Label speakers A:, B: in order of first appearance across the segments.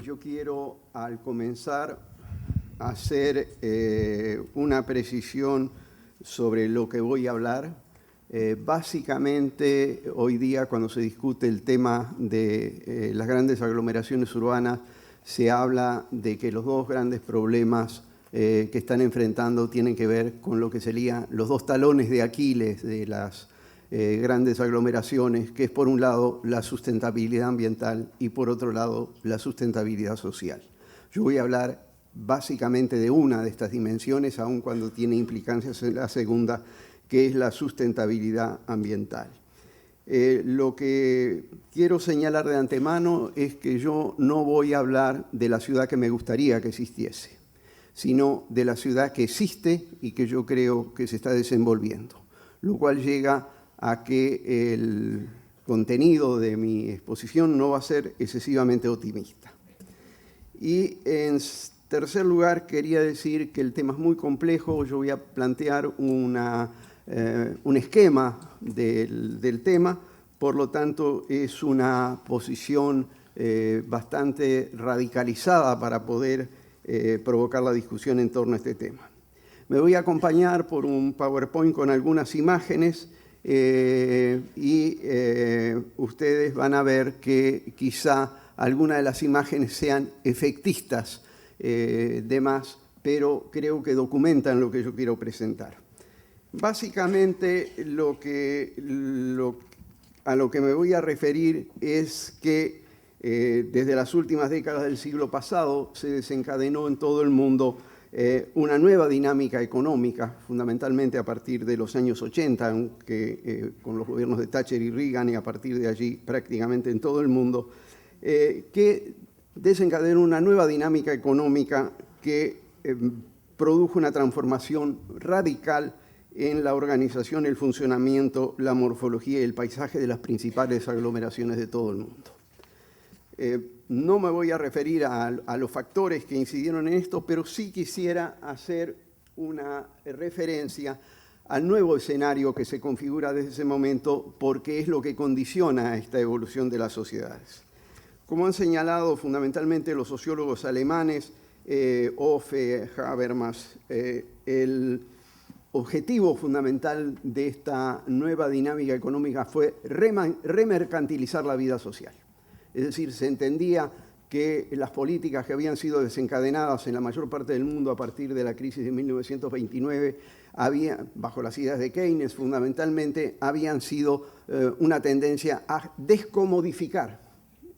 A: Yo quiero, al comenzar, hacer una precisión sobre lo que voy a hablar. Básicamente, hoy día, cuando se discute el tema de las grandes aglomeraciones urbanas, se habla de que los dos grandes problemas que están enfrentando tienen que ver con lo que serían los dos talones de Aquiles de las grandes aglomeraciones, que es por un lado la sustentabilidad ambiental y por otro lado la sustentabilidad social. Yo voy a hablar básicamente de una de estas dimensiones, aun cuando tiene implicancias en la segunda, que es la sustentabilidad ambiental. Lo que quiero señalar de antemano es que yo no voy a hablar de la ciudad que me gustaría que existiese, sino de la ciudad que existe y que yo creo que se está desenvolviendo, lo cual llega a que el contenido de mi exposición no va a ser excesivamente optimista. Y en tercer lugar, quería decir que el tema es muy complejo. Yo voy a plantear un esquema del tema, por lo tanto es una posición bastante radicalizada para poder provocar la discusión en torno a este tema. Me voy a acompañar por un PowerPoint con algunas imágenes y ustedes van a ver que quizá algunas de las imágenes sean efectistas de más, pero creo que documentan lo que yo quiero presentar. Básicamente a lo que me voy a referir es que desde las últimas décadas del siglo pasado se desencadenó en todo el mundo una nueva dinámica económica, fundamentalmente a partir de los años 80, aunque con los gobiernos de Thatcher y Reagan, y a partir de allí prácticamente en todo el mundo, que desencadenó una nueva dinámica económica que produjo una transformación radical en la organización, el funcionamiento, la morfología y el paisaje de las principales aglomeraciones de todo el mundo. No me voy a referir a los factores que incidieron en esto, pero sí quisiera hacer una referencia al nuevo escenario que se configura desde ese momento, porque es lo que condiciona esta evolución de las sociedades. Como han señalado fundamentalmente los sociólogos alemanes, Hoffe, Habermas, el objetivo fundamental de esta nueva dinámica económica fue remercantilizar la vida social. Es decir, se entendía que las políticas que habían sido desencadenadas en la mayor parte del mundo a partir de la crisis de 1929, bajo las ideas de Keynes fundamentalmente, habían sido una tendencia a descomodificar,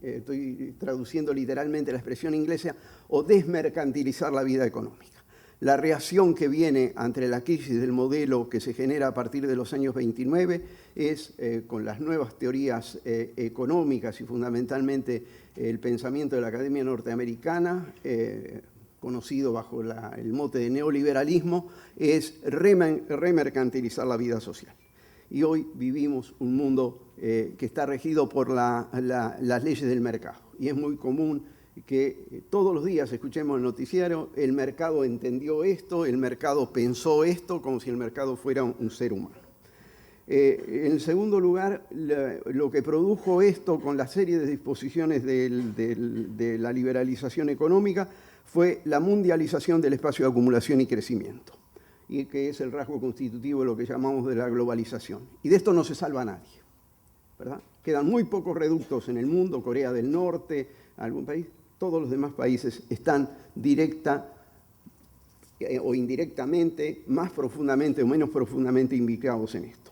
A: estoy traduciendo literalmente la expresión inglesa, o desmercantilizar la vida económica. La reacción que viene ante la crisis del modelo que se genera a partir de los años 29 es, con las nuevas teorías económicas y fundamentalmente el pensamiento de la Academia Norteamericana, conocido bajo el mote de neoliberalismo, es remercantilizar la vida social. Y hoy vivimos un mundo que está regido por las leyes del mercado. Y es muy común que todos los días escuchemos el noticiero: el mercado entendió esto, el mercado pensó esto, como si el mercado fuera un ser humano. En segundo lugar, lo que produjo esto con la serie de disposiciones de la liberalización económica fue la mundialización del espacio de acumulación y crecimiento, y que es el rasgo constitutivo de lo que llamamos de la globalización. Y de esto no se salva nadie, ¿verdad? Quedan muy pocos reductos en el mundo, Corea del Norte, algún país. Todos los demás países están directa o indirectamente, más profundamente o menos profundamente implicados en esto.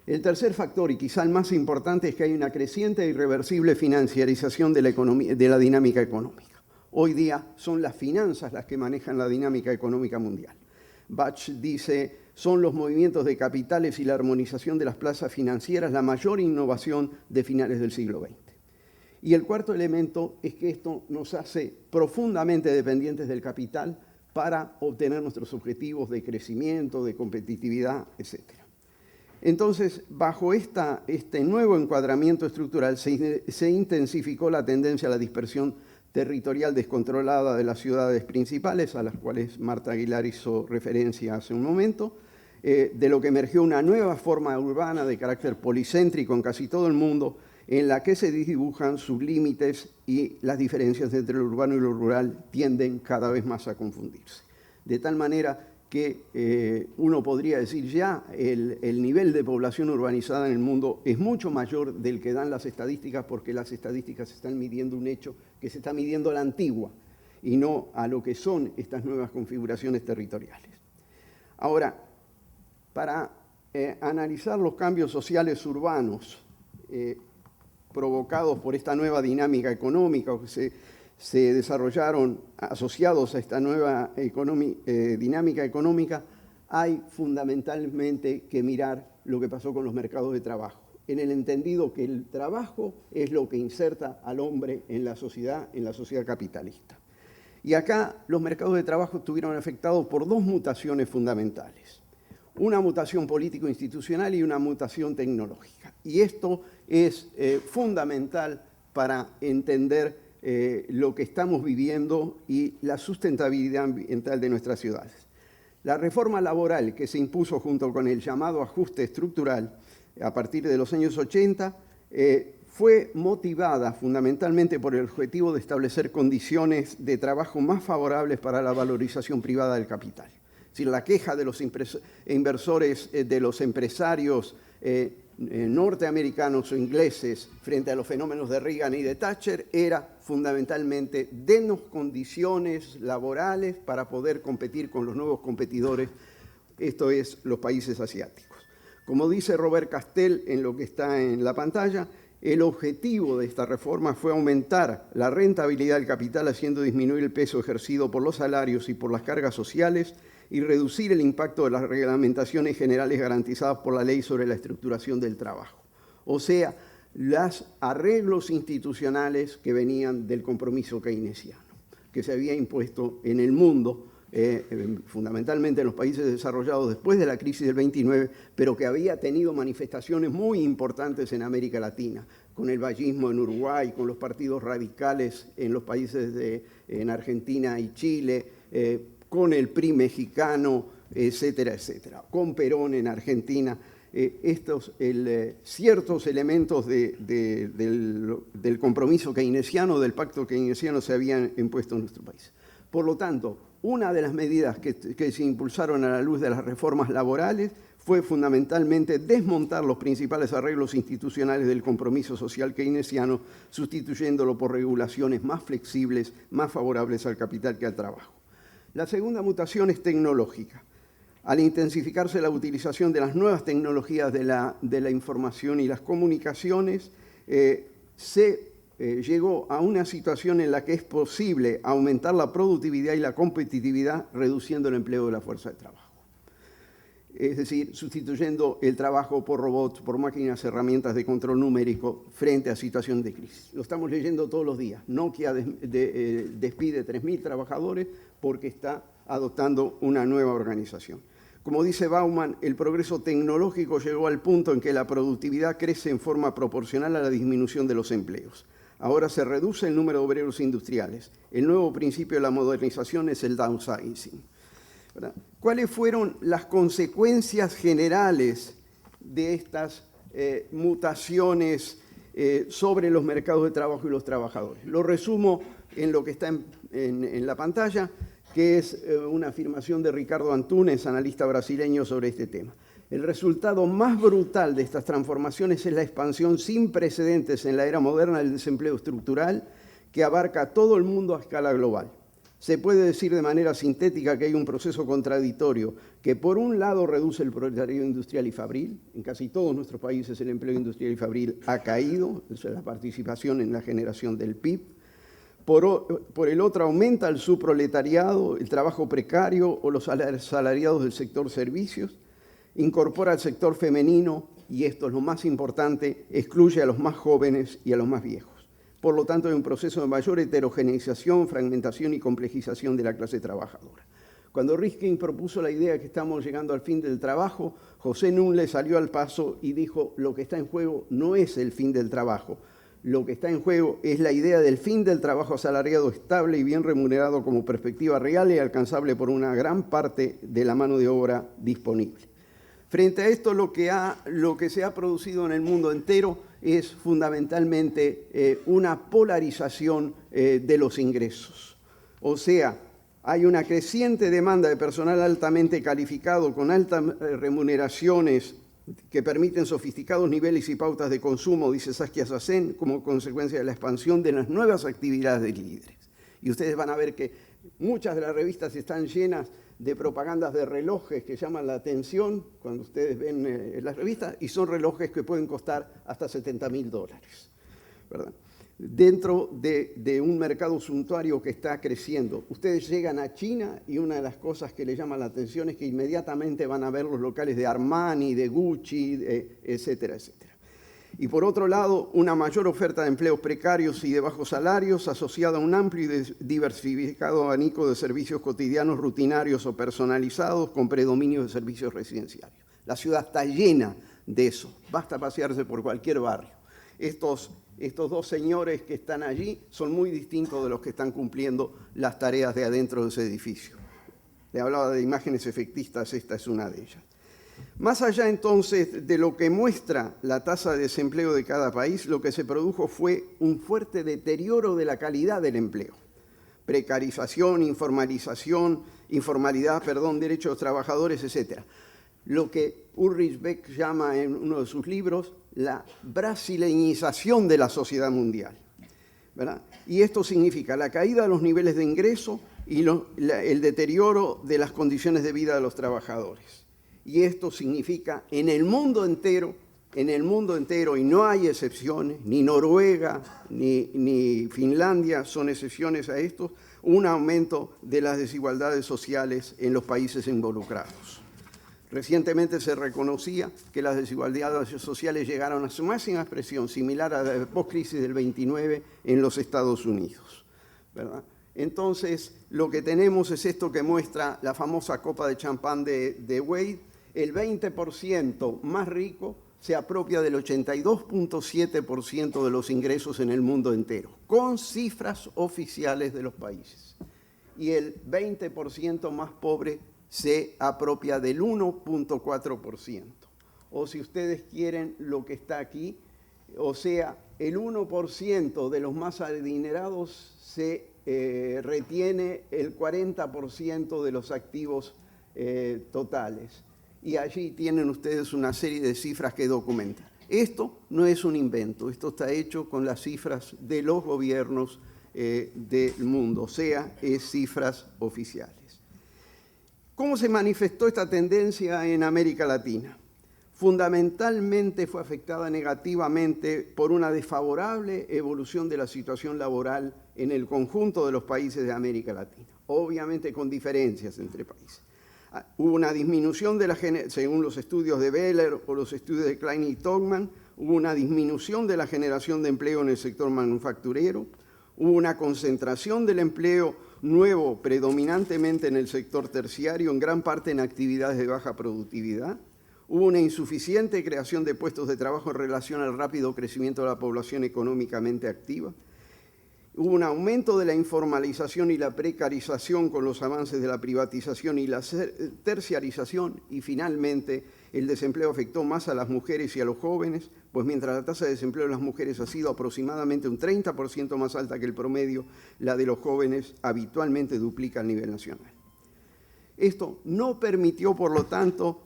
A: El tercer factor, y quizá el más importante, es que hay una creciente e irreversible financiarización de la economía, de la dinámica económica. Hoy día son las finanzas las que manejan la dinámica económica mundial. Bach dice: son los movimientos de capitales y la armonización de las plazas financieras la mayor innovación de finales del siglo XX. Y el cuarto elemento es que esto nos hace profundamente dependientes del capital para obtener nuestros objetivos de crecimiento, de competitividad, etc. Entonces, bajo este nuevo encuadramiento estructural se intensificó la tendencia a la dispersión territorial descontrolada de las ciudades principales, a las cuales Marta Aguilar hizo referencia hace un momento, de lo que emergió una nueva forma urbana de carácter policéntrico en casi todo el mundo, en la que se dibujan sus límites y las diferencias entre lo urbano y lo rural tienden cada vez más a confundirse. De tal manera que uno podría decir ya el nivel de población urbanizada en el mundo es mucho mayor del que dan las estadísticas, porque las estadísticas están midiendo un hecho que se está midiendo a la antigua y no a lo que son estas nuevas configuraciones territoriales. Ahora, para analizar los cambios sociales urbanos provocados por esta nueva dinámica económica, o que se desarrollaron asociados a esta nueva dinámica económica, hay fundamentalmente que mirar lo que pasó con los mercados de trabajo, en el entendido que el trabajo es lo que inserta al hombre en la sociedad capitalista. Y acá los mercados de trabajo estuvieron afectados por dos mutaciones fundamentales: una mutación político-institucional y una mutación tecnológica. Y esto es fundamental para entender lo que estamos viviendo y la sustentabilidad ambiental de nuestras ciudades. La reforma laboral que se impuso junto con el llamado ajuste estructural a partir de los años 80 fue motivada fundamentalmente por el objetivo de establecer condiciones de trabajo más favorables para la valorización privada del capital. Es decir, la queja de los inversores, de los empresarios norteamericanos o ingleses frente a los fenómenos de Reagan y de Thatcher era fundamentalmente: denos condiciones laborales para poder competir con los nuevos competidores, esto es, los países asiáticos. Como dice Robert Castell en lo que está en la pantalla, el objetivo de esta reforma fue aumentar la rentabilidad del capital, haciendo disminuir el peso ejercido por los salarios y por las cargas sociales, y reducir el impacto de las reglamentaciones generales garantizadas por la ley sobre la estructuración del trabajo. O sea, los arreglos institucionales que venían del compromiso keynesiano, que se había impuesto en el mundo, fundamentalmente en los países desarrollados después de la crisis del 29, pero que había tenido manifestaciones muy importantes en América Latina, con el vallismo en Uruguay, con los partidos radicales en los países en Argentina y Chile, con el PRI mexicano, etcétera, etcétera, con Perón en Argentina. Ciertos elementos del compromiso keynesiano, del pacto keynesiano, se habían impuesto en nuestro país. Por lo tanto, una de las medidas que se impulsaron a la luz de las reformas laborales fue fundamentalmente desmontar los principales arreglos institucionales del compromiso social keynesiano, sustituyéndolo por regulaciones más flexibles, más favorables al capital que al trabajo. La segunda mutación es tecnológica. Al intensificarse la utilización de las nuevas tecnologías de la información y las comunicaciones, llegó a una situación en la que es posible aumentar la productividad y la competitividad reduciendo el empleo de la fuerza de trabajo. Es decir, sustituyendo el trabajo por robots, por máquinas, herramientas de control numérico frente a situaciones de crisis. Lo estamos leyendo todos los días. Nokia despide 3.000 trabajadores porque está adoptando una nueva organización. Como dice Bauman, el progreso tecnológico llegó al punto en que la productividad crece en forma proporcional a la disminución de los empleos. Ahora se reduce el número de obreros industriales. El nuevo principio de la modernización es el downsizing. ¿Verdad? ¿Cuáles fueron las consecuencias generales de estas mutaciones sobre los mercados de trabajo y los trabajadores? Lo resumo en lo que está en la pantalla, que es una afirmación de Ricardo Antunes, analista brasileño, sobre este tema. El resultado más brutal de estas transformaciones es la expansión sin precedentes en la era moderna del desempleo estructural, que abarca a todo el mundo a escala global. Se puede decir de manera sintética que hay un proceso contradictorio que, por un lado, reduce el proletariado industrial y fabril. En casi todos nuestros países el empleo industrial y fabril ha caído, la participación en la generación del PIB. Por el otro, aumenta el subproletariado, el trabajo precario o los asalariados del sector servicios. Incorpora al sector femenino y, esto es lo más importante, excluye a los más jóvenes y a los más viejos. Por lo tanto, hay un proceso de mayor heterogeneización, fragmentación y complejización de la clase trabajadora. Cuando Rifkin propuso la idea de que estamos llegando al fin del trabajo, José Nun le salió al paso y dijo: lo que está en juego no es el fin del trabajo, lo que está en juego es la idea del fin del trabajo asalariado estable y bien remunerado como perspectiva real y alcanzable por una gran parte de la mano de obra disponible. Frente a esto, lo que se ha producido en el mundo entero es fundamentalmente una polarización de los ingresos. O sea, hay una creciente demanda de personal altamente calificado con altas remuneraciones que permiten sofisticados niveles y pautas de consumo, dice Saskia Sassen, como consecuencia de la expansión de las nuevas actividades de líderes. Y ustedes van a ver que muchas de las revistas están llenas de propagandas de relojes que llaman la atención cuando ustedes ven las revistas, y son relojes que pueden costar hasta $70.000, ¿verdad? Dentro de un mercado suntuario que está creciendo. Ustedes llegan a China y una de las cosas que les llama la atención es que inmediatamente van a ver los locales de Armani, de Gucci, etcétera, etcétera. Y por otro lado, una mayor oferta de empleos precarios y de bajos salarios asociada a un amplio y diversificado abanico de servicios cotidianos, rutinarios o personalizados con predominio de servicios residenciales. La ciudad está llena de eso. Basta pasearse por cualquier barrio. Estos dos señores que están allí son muy distintos de los que están cumpliendo las tareas de adentro de ese edificio. Le hablaba de imágenes efectistas, esta es una de ellas. Más allá entonces de lo que muestra la tasa de desempleo de cada país, lo que se produjo fue un fuerte deterioro de la calidad del empleo. Precarización, informalidad, derechos de los trabajadores, etc. Lo que Ulrich Beck llama en uno de sus libros la brasileñización de la sociedad mundial, ¿verdad? Y esto significa la caída de los niveles de ingreso y el deterioro de las condiciones de vida de los trabajadores. Y esto significa en el mundo entero, y no hay excepciones, ni Noruega ni Finlandia son excepciones a esto, un aumento de las desigualdades sociales en los países involucrados. Recientemente se reconocía que las desigualdades sociales llegaron a su máxima expresión, similar a la post-crisis del 29 en los Estados Unidos, ¿verdad? Entonces, lo que tenemos es esto que muestra la famosa copa de champán de Wade. El 20% más rico se apropia del 82.7% de los ingresos en el mundo entero, con cifras oficiales de los países. Y el 20% más pobre se apropia del 1.4%. O si ustedes quieren lo que está aquí, o sea, el 1% de los más adinerados se retiene el 40% de los activos totales. Y allí tienen ustedes una serie de cifras que documentan. Esto no es un invento, esto está hecho con las cifras de los gobiernos del mundo, o sea, es cifras oficiales. ¿Cómo se manifestó esta tendencia en América Latina? Fundamentalmente fue afectada negativamente por una desfavorable evolución de la situación laboral en el conjunto de los países de América Latina, obviamente con diferencias entre países. Hubo una disminución según los estudios de Beller o los estudios de Klein y Togman, hubo una disminución de la generación de empleo en el sector manufacturero, hubo una concentración del empleo nuevo predominantemente en el sector terciario, en gran parte en actividades de baja productividad, hubo una insuficiente creación de puestos de trabajo en relación al rápido crecimiento de la población económicamente activa, hubo un aumento de la informalización y la precarización con los avances de la privatización y la terciarización, y finalmente el desempleo afectó más a las mujeres y a los jóvenes, pues mientras la tasa de desempleo de las mujeres ha sido aproximadamente un 30% más alta que el promedio, la de los jóvenes habitualmente duplica el nivel nacional. Esto no permitió, por lo tanto,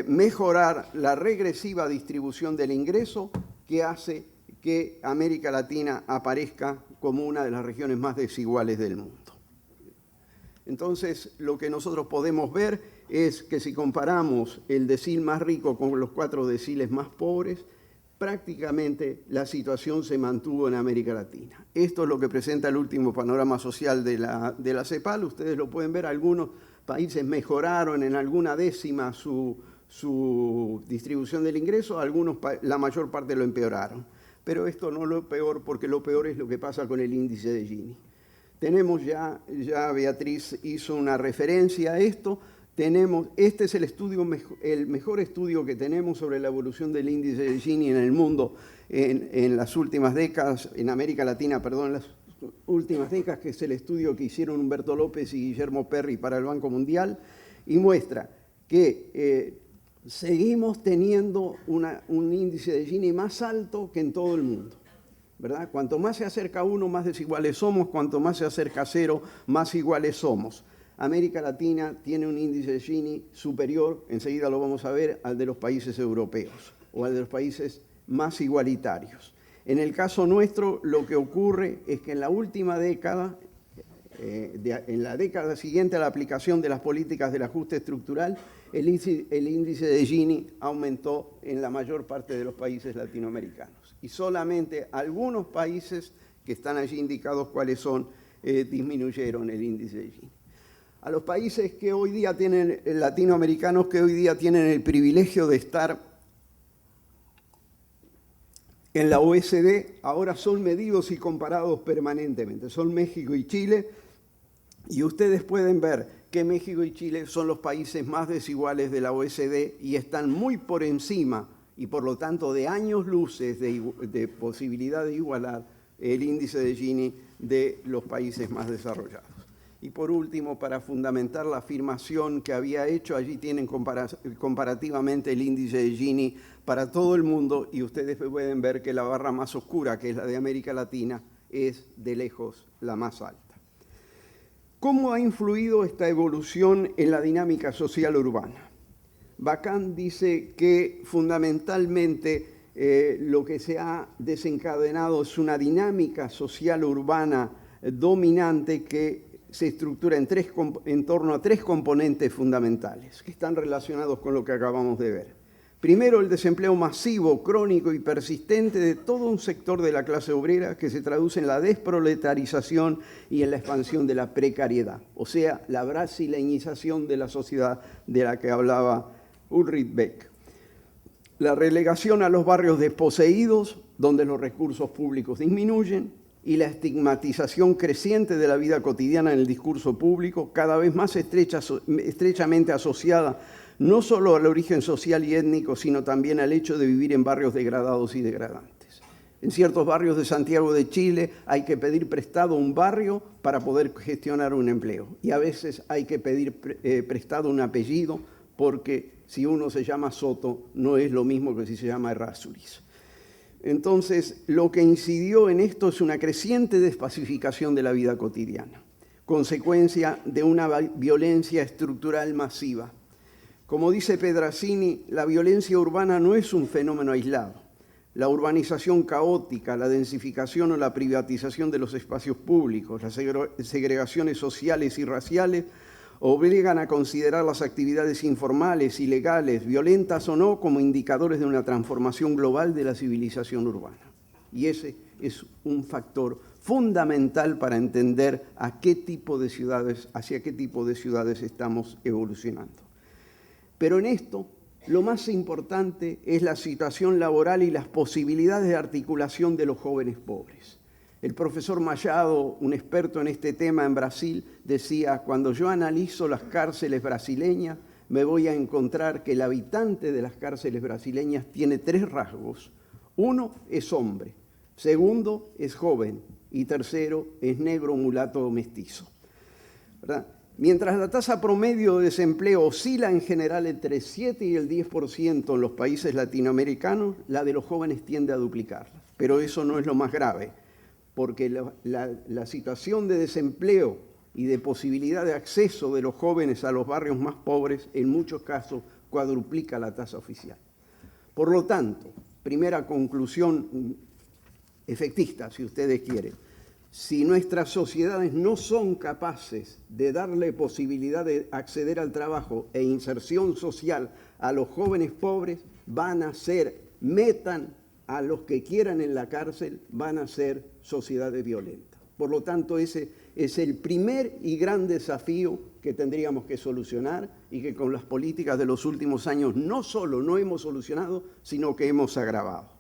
A: mejorar la regresiva distribución del ingreso que hace que América Latina aparezca como una de las regiones más desiguales del mundo. Entonces, lo que nosotros podemos ver es que si comparamos el decil más rico con los 4 deciles más pobres, prácticamente la situación se mantuvo en América Latina. Esto es lo que presenta el último panorama social de la CEPAL. Ustedes lo pueden ver, algunos países mejoraron en alguna décima su distribución del ingreso, la mayor parte lo empeoraron. Pero esto no es lo peor, porque lo peor es lo que pasa con el índice de Gini. Tenemos ya Beatriz hizo una referencia a esto, este es el mejor estudio que tenemos sobre la evolución del índice de Gini en el mundo en las últimas décadas, en América Latina, perdón, en las últimas décadas, que es el estudio que hicieron Humberto López y Guillermo Perry para el Banco Mundial, y muestra que seguimos teniendo un índice de Gini más alto que en todo el mundo, ¿verdad? Cuanto más se acerca uno, más desiguales somos. Cuanto más se acerca cero, más iguales somos. América Latina tiene un índice de Gini superior, enseguida lo vamos a ver, al de los países europeos o al de los países más igualitarios. En el caso nuestro, lo que ocurre es que en la última década, en la década siguiente a la aplicación de las políticas del ajuste estructural, el índice de Gini aumentó en la mayor parte de los países latinoamericanos. Y solamente algunos países que están allí indicados cuáles son, disminuyeron el índice de Gini. A los países que hoy día tienen, latinoamericanos que hoy día tienen el privilegio de estar en la OECD, ahora son medidos y comparados permanentemente. Son México y Chile, y ustedes pueden ver que México y Chile son los países más desiguales de la OECD y están muy por encima, y por lo tanto de años luces de posibilidad de igualar el índice de Gini de los países más desarrollados. Y por último, para fundamentar la afirmación que había hecho, allí tienen comparativamente el índice de Gini para todo el mundo, y ustedes pueden ver que la barra más oscura, que es la de América Latina, es de lejos la más alta. ¿Cómo ha influido esta evolución en la dinámica social urbana? Bacán dice que fundamentalmente lo que se ha desencadenado es una dinámica social urbana dominante que se estructura en torno a tres componentes fundamentales que están relacionados con lo que acabamos de ver. Primero, el desempleo masivo, crónico y persistente de todo un sector de la clase obrera que se traduce en la desproletarización y en la expansión de la precariedad, o sea, la brasileñización de la sociedad de la que hablaba Ulrich Beck. La relegación a los barrios desposeídos, donde los recursos públicos disminuyen, y la estigmatización creciente de la vida cotidiana en el discurso público, cada vez más estrechamente asociada no solo al origen social y étnico, sino también al hecho de vivir en barrios degradados y degradantes. En ciertos barrios de Santiago de Chile hay que pedir prestado un barrio para poder gestionar un empleo, y a veces hay que pedir prestado un apellido, porque si uno se llama Soto no es lo mismo que si se llama Errázuriz. Entonces, lo que incidió en esto es una creciente despacificación de la vida cotidiana, consecuencia de una violencia estructural masiva. Como dice Pedrazzini, la violencia urbana no es un fenómeno aislado. La urbanización caótica, la densificación o la privatización de los espacios públicos, las segregaciones sociales y raciales obligan a considerar las actividades informales, ilegales, violentas o no, como indicadores de una transformación global de la civilización urbana. Y ese es un factor fundamental para entender hacia qué tipo de ciudades estamos evolucionando. Pero en esto, lo más importante es la situación laboral y las posibilidades de articulación de los jóvenes pobres. El profesor Machado, un experto en este tema en Brasil, decía: cuando yo analizo las cárceles brasileñas, me voy a encontrar que el habitante de las cárceles brasileñas tiene tres rasgos. Uno, es hombre. Segundo, es joven. Y tercero, es negro, mulato o mestizo, ¿verdad? Mientras la tasa promedio de desempleo oscila en general entre 7 y el 10% en los países latinoamericanos, la de los jóvenes tiende a duplicarla. Pero eso no es lo más grave, porque la situación de desempleo y de posibilidad de acceso de los jóvenes a los barrios más pobres, en muchos casos, cuadruplica la tasa oficial. Por lo tanto, primera conclusión efectista, si ustedes quieren, si nuestras sociedades no son capaces de darle posibilidad de acceder al trabajo e inserción social a los jóvenes pobres, metan a los que quieran en la cárcel, van a ser sociedades violentas. Por lo tanto, ese es el primer y gran desafío que tendríamos que solucionar, y que con las políticas de los últimos años no solo no hemos solucionado, sino que hemos agravado.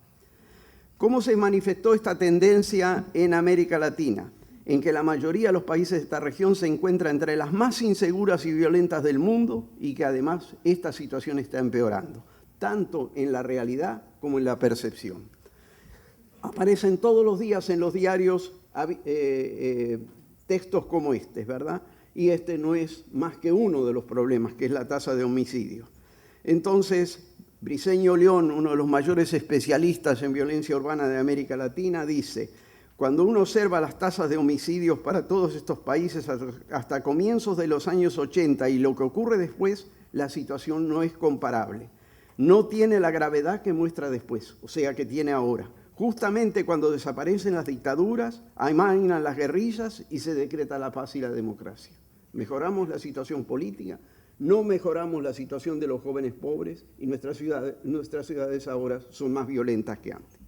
A: ¿Cómo se manifestó esta tendencia en América Latina? En que la mayoría de los países de esta región se encuentra entre las más inseguras y violentas del mundo, y que además esta situación está empeorando, tanto en la realidad como en la percepción. Aparecen todos los días en los diarios textos como este, ¿verdad? Y este no es más que uno de los problemas, que es la tasa de homicidios. Entonces, Briceño León, uno de los mayores especialistas en violencia urbana de América Latina, dice: cuando uno observa las tasas de homicidios para todos estos países hasta comienzos de los años 80 y lo que ocurre después, la situación no es comparable. No tiene la gravedad que muestra después, o sea, que tiene ahora. Justamente cuando desaparecen las dictaduras, amainan las guerrillas y se decreta la paz y la democracia. Mejoramos la situación política, no mejoramos la situación de los jóvenes pobres y nuestras ciudades ahora son más violentas que antes.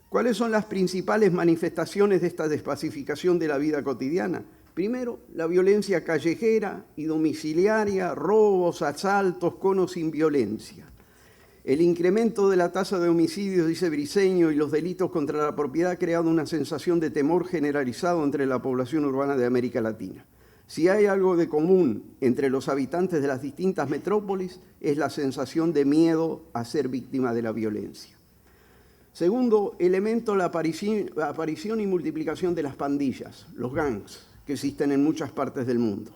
A: ¿Cuáles son las principales manifestaciones de esta despacificación de la vida cotidiana? Primero, la violencia callejera y domiciliaria, robos, asaltos con o sin violencia. El incremento de la tasa de homicidios, dice Briceño, y los delitos contra la propiedad ha creado una sensación de temor generalizado entre la población urbana de América Latina. Si hay algo de común entre los habitantes de las distintas metrópolis, es la sensación de miedo a ser víctima de la violencia. Segundo elemento, la aparición y multiplicación de las pandillas, los gangs, que existen en muchas partes del mundo.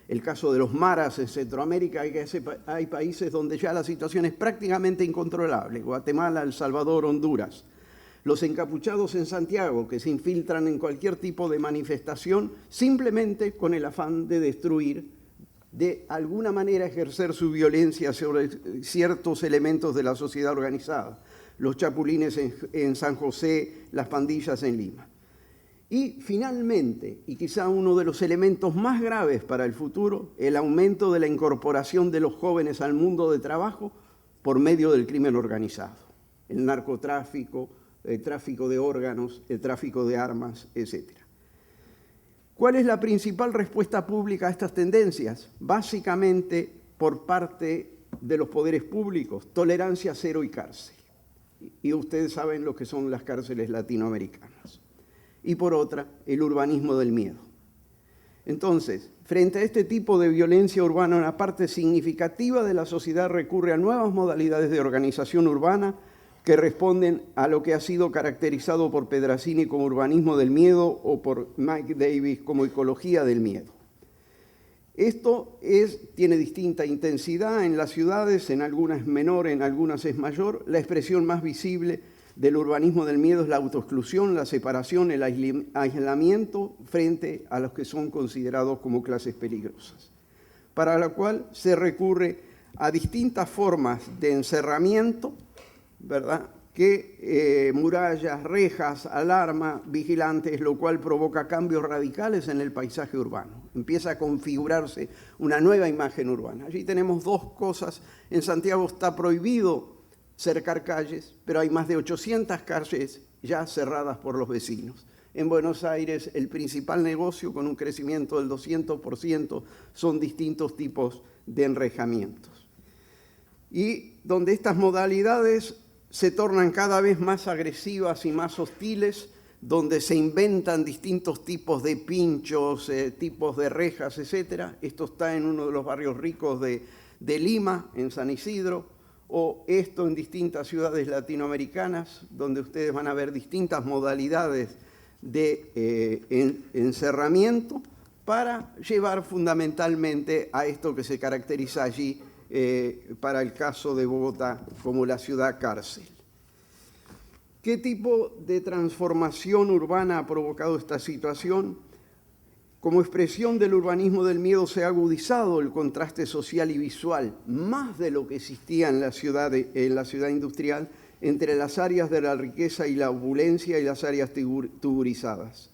A: El caso de los maras en Centroamérica, hay países donde ya la situación es prácticamente incontrolable: Guatemala, El Salvador, Honduras. Los encapuchados en Santiago, que se infiltran en cualquier tipo de manifestación simplemente con el afán de destruir, de alguna manera ejercer su violencia sobre ciertos elementos de la sociedad organizada. Los chapulines en San José, las pandillas en Lima. Y finalmente, y quizá uno de los elementos más graves para el futuro, el aumento de la incorporación de los jóvenes al mundo de trabajo por medio del crimen organizado, el narcotráfico, el tráfico de órganos, el tráfico de armas, etc. ¿Cuál es la principal respuesta pública a estas tendencias? Básicamente, por parte de los poderes públicos, tolerancia cero y cárcel. Y ustedes saben lo que son las cárceles latinoamericanas. Y por otra, el urbanismo del miedo. Entonces, frente a este tipo de violencia urbana, una parte significativa de la sociedad recurre a nuevas modalidades de organización urbana que responden a lo que ha sido caracterizado por Pedrazzini como urbanismo del miedo o por Mike Davis como ecología del miedo. Esto tiene distinta intensidad en las ciudades, en algunas es menor, en algunas es mayor. La expresión más visible del urbanismo del miedo es la autoexclusión, la separación, el aislamiento frente a los que son considerados como clases peligrosas, para la cual se recurre a distintas formas de encerramiento, ¿verdad?, que murallas, rejas, alarma, vigilantes, lo cual provoca cambios radicales en el paisaje urbano. Empieza a configurarse una nueva imagen urbana. Allí tenemos dos cosas. En Santiago está prohibido cercar calles, pero hay más de 800 calles ya cerradas por los vecinos. En Buenos Aires, el principal negocio, con un crecimiento del 200%, son distintos tipos de enrejamientos. Y donde estas modalidades se tornan cada vez más agresivas y más hostiles, donde se inventan distintos tipos de pinchos, tipos de rejas, etc. Esto está en uno de los barrios ricos de Lima, en San Isidro, o esto en distintas ciudades latinoamericanas, donde ustedes van a ver distintas modalidades de encerramiento para llevar fundamentalmente a esto que se caracteriza allí para el caso de Bogotá como la ciudad cárcel. ¿Qué tipo de transformación urbana ha provocado esta situación? Como expresión del urbanismo del miedo se ha agudizado el contraste social y visual, más de lo que existía en la ciudad industrial, entre las áreas de la riqueza y la opulencia y las áreas tuburizadas.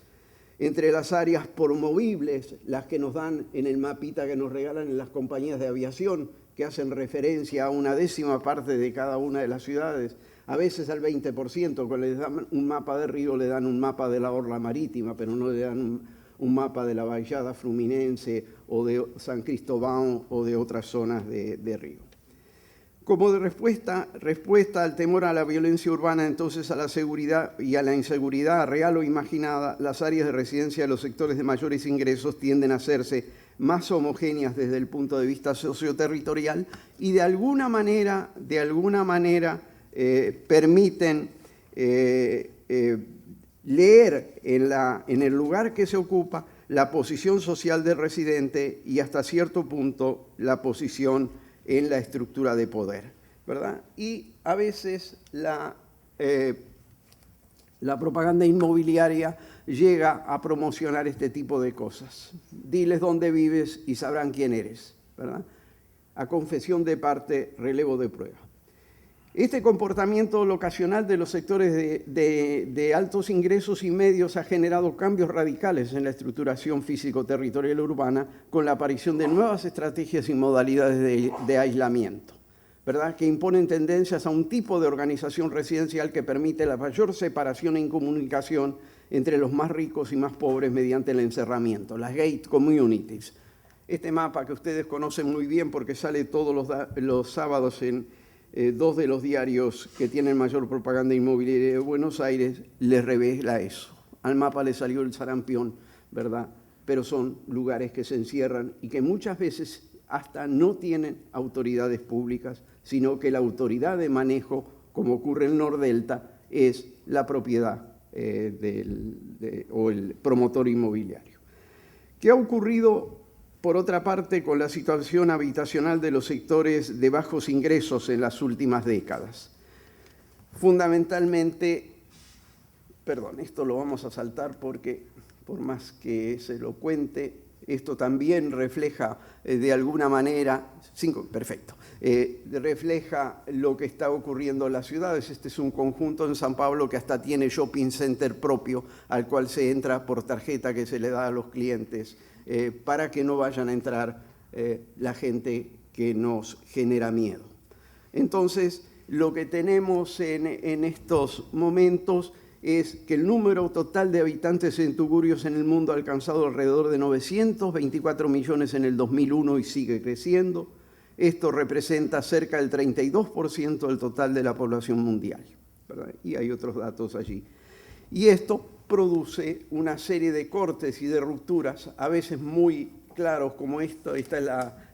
A: Entre las áreas promovibles, las que nos dan en el mapita que nos regalan en las compañías de aviación, que hacen referencia a una décima parte de cada una de las ciudades, a veces al 20%, cuando les dan un mapa de Río le dan un mapa de la orla marítima, pero no le dan un mapa de la Baixada Fluminense o de San Cristóbal o de otras zonas de Río. Como de respuesta al temor a la violencia urbana, entonces a la seguridad y a la inseguridad real o imaginada, las áreas de residencia de los sectores de mayores ingresos tienden a hacerse más homogéneas desde el punto de vista socioterritorial y de alguna manera permiten leer en el lugar que se ocupa la posición social del residente y hasta cierto punto la posición en la estructura de poder, ¿verdad? Y a veces la propaganda inmobiliaria llega a promocionar este tipo de cosas. Diles dónde vives y sabrán quién eres, ¿verdad? A confesión de parte, relevo de prueba. Este comportamiento locacional de los sectores de altos ingresos y medios ha generado cambios radicales en la estructuración físico-territorial urbana con la aparición de nuevas estrategias y modalidades de aislamiento, ¿verdad? Que imponen tendencias a un tipo de organización residencial que permite la mayor separación e incomunicación entre los más ricos y más pobres mediante el encerramiento, las gate communities. Este mapa que ustedes conocen muy bien porque sale todos los sábados en dos de los diarios que tienen mayor propaganda inmobiliaria de Buenos Aires, les revela eso. Al mapa le salió el sarampión, ¿verdad? Pero son lugares que se encierran y que muchas veces hasta no tienen autoridades públicas, sino que la autoridad de manejo, como ocurre en Nordelta, es la propiedad o el promotor inmobiliario. ¿Qué ha ocurrido, por otra parte, con la situación habitacional de los sectores de bajos ingresos en las últimas décadas? Fundamentalmente, perdón, esto lo vamos a saltar porque por más que se lo cuente, esto también refleja de alguna manera, refleja lo que está ocurriendo en las ciudades. Este es un conjunto en San Pablo que hasta tiene shopping center propio al cual se entra por tarjeta que se le da a los clientes para que no vayan a entrar la gente que nos genera miedo. Entonces, lo que tenemos en estos momentos es que el número total de habitantes en tugurios en el mundo ha alcanzado alrededor de 924 millones en el 2001 y sigue creciendo. Esto representa cerca del 32% del total de la población mundial, ¿verdad? Y hay otros datos allí. Y esto produce una serie de cortes y de rupturas, a veces muy claros como esto. Esta es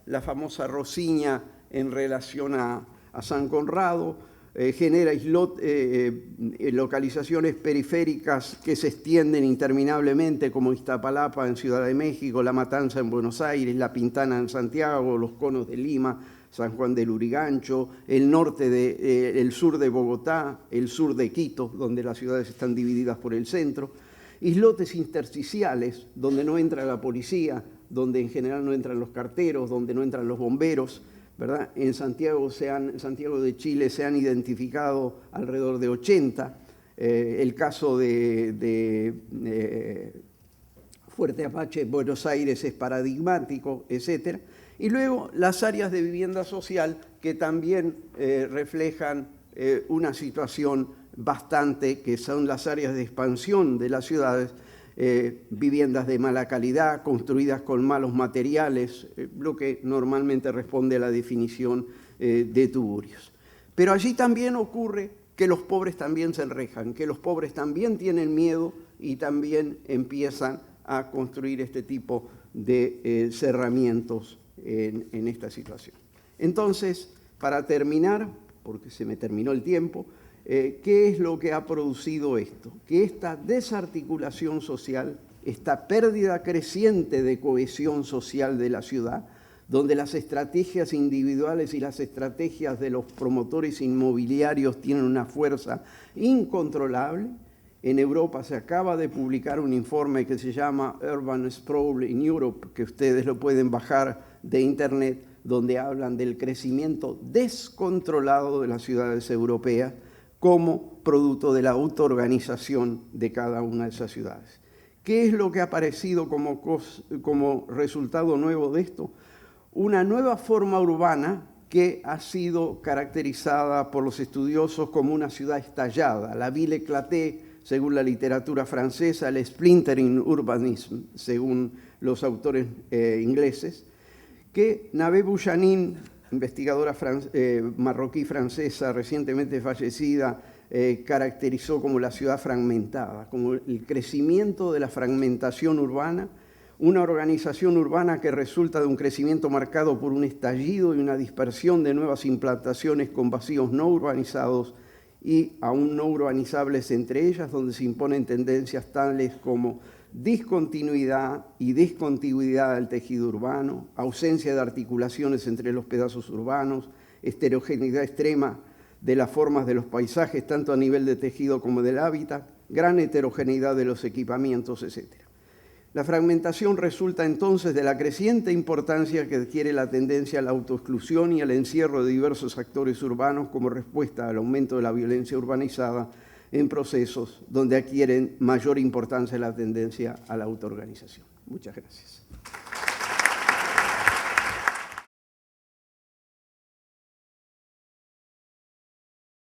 A: la famosa Rosiña en relación a San Conrado. Genera localizaciones periféricas que se extienden interminablemente, como Iztapalapa en Ciudad de México, La Matanza en Buenos Aires, La Pintana en Santiago, Los Conos de Lima, San Juan del Lurigancho, el sur de Bogotá, el sur de Quito, donde las ciudades están divididas por el centro, islotes intersticiales, donde no entra la policía, donde en general no entran los carteros, donde no entran los bomberos, ¿verdad? En Santiago de Chile se han identificado alrededor de 80. El caso de Fuerte Apache, Buenos Aires, es paradigmático, etc. Y luego las áreas de vivienda social que también reflejan una situación bastante, que son las áreas de expansión de las ciudades, viviendas de mala calidad, construidas con malos materiales, lo que normalmente responde a la definición de tugurios. Pero allí también ocurre que los pobres también se enrejan, que los pobres también tienen miedo y también empiezan a construir este tipo de cerramientos en esta situación. Entonces, para terminar, porque se me terminó el tiempo, ¿qué es lo que ha producido esto? Que esta desarticulación social, esta pérdida creciente de cohesión social de la ciudad, donde las estrategias individuales y las estrategias de los promotores inmobiliarios tienen una fuerza incontrolable. En Europa se acaba de publicar un informe que se llama Urban Sprawl in Europe, que ustedes lo pueden bajar de internet, donde hablan del crecimiento descontrolado de las ciudades europeas como producto de la autoorganización de cada una de esas ciudades. ¿Qué es lo que ha aparecido como resultado nuevo de esto? Una nueva forma urbana que ha sido caracterizada por los estudiosos como una ciudad estallada, la ville éclatée, según la literatura francesa, el splintering urbanism, según los autores ingleses, que Navé Bouchanin, investigadora marroquí-francesa recientemente fallecida, caracterizó como la ciudad fragmentada, como el crecimiento de la fragmentación urbana, una organización urbana que resulta de un crecimiento marcado por un estallido y una dispersión de nuevas implantaciones con vacíos no urbanizados y aún no urbanizables entre ellas, donde se imponen tendencias tales como discontinuidad y discontigüidad del tejido urbano, ausencia de articulaciones entre los pedazos urbanos, heterogeneidad extrema de las formas de los paisajes, tanto a nivel de tejido como del hábitat, gran heterogeneidad de los equipamientos, etc. La fragmentación resulta entonces de la creciente importancia que adquiere la tendencia a la autoexclusión y al encierro de diversos actores urbanos como respuesta al aumento de la violencia urbanizada en procesos donde adquieren mayor importancia la tendencia a la autoorganización. Muchas gracias.